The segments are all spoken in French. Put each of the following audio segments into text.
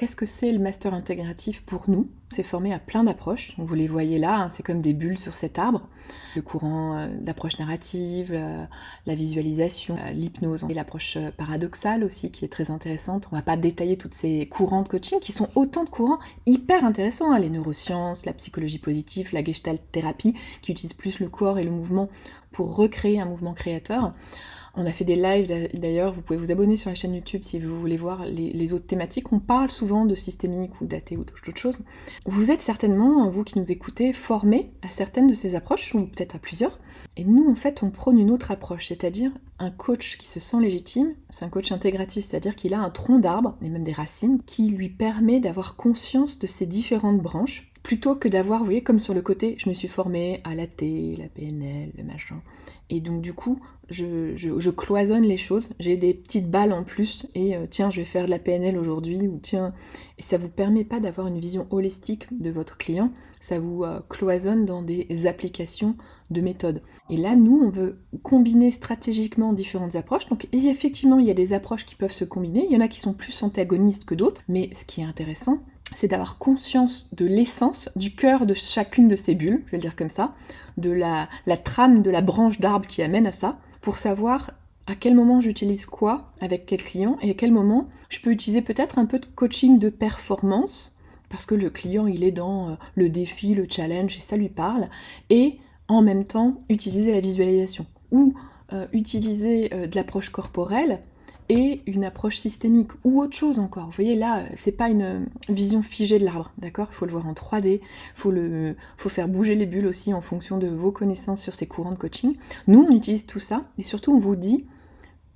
qu'est-ce que c'est le master intégratif pour nous? C'est formé à plein d'approches, vous les voyez là, hein, c'est comme des bulles sur cet arbre. Le courant d'approche narrative, la visualisation, l'hypnose et l'approche paradoxale aussi qui est très intéressante. On va pas détailler tous ces courants de coaching qui sont autant de courants hyper intéressants, hein, les neurosciences, la psychologie positive, la gestalt thérapie qui utilise plus le corps et le mouvement pour recréer un mouvement créateur. On a fait des lives d'ailleurs, vous pouvez vous abonner sur la chaîne YouTube si vous voulez voir les autres thématiques. On parle souvent de systémique ou d'AT ou d'autres choses. Vous êtes certainement, vous qui nous écoutez, formés à certaines de ces approches, ou peut-être à plusieurs. Et nous, en fait, on prône une autre approche, c'est-à-dire un coach qui se sent légitime, c'est un coach intégratif, c'est-à-dire qu'il a un tronc d'arbre, et même des racines, qui lui permet d'avoir conscience de ces différentes branches, plutôt que d'avoir, vous voyez, comme sur le côté, je me suis formée à l'AT, la PNL, le machin. Et donc du coup, je cloisonne les choses, j'ai des petites balles en plus, et tiens, je vais faire de la PNL aujourd'hui, ou tiens... Et ça vous permet pas d'avoir une vision holistique de votre client, ça vous cloisonne dans des applications de méthodes. Et là, nous, on veut combiner stratégiquement différentes approches, donc et effectivement, il y a des approches qui peuvent se combiner, il y en a qui sont plus antagonistes que d'autres, mais ce qui est intéressant, c'est d'avoir conscience de l'essence, du cœur de chacune de ces bulles, je vais le dire comme ça, de la trame de la branche d'arbre qui amène à ça, pour savoir à quel moment j'utilise quoi, avec quel client, et à quel moment je peux utiliser peut-être un peu de coaching de performance, parce que le client il est dans le défi, le challenge, et ça lui parle, et en même temps utiliser la visualisation, ou utiliser de l'approche corporelle, et une approche systémique, ou autre chose encore. Vous voyez là, c'est pas une vision figée de l'arbre, d'accord? Il faut le voir en 3D, faut faire bouger les bulles aussi en fonction de vos connaissances sur ces courants de coaching. Nous, on utilise tout ça, et surtout on vous dit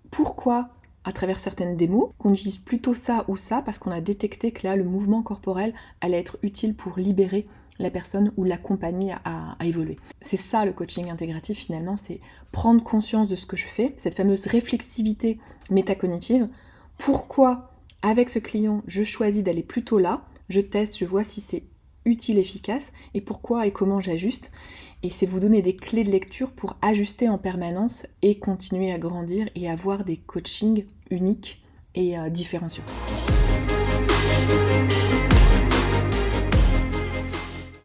pourquoi, à travers certaines démos, qu'on utilise plutôt ça ou ça, parce qu'on a détecté que là, le mouvement corporel allait être utile pour libérer la personne ou l'accompagner à évoluer. C'est ça le coaching intégratif finalement, c'est prendre conscience de ce que je fais, cette fameuse réflexivité métacognitive. Pourquoi, avec ce client, je choisis d'aller plutôt là, je teste, je vois si c'est utile, efficace, et pourquoi et comment j'ajuste. Et c'est vous donner des clés de lecture pour ajuster en permanence et continuer à grandir et avoir des coachings uniques et différenciants.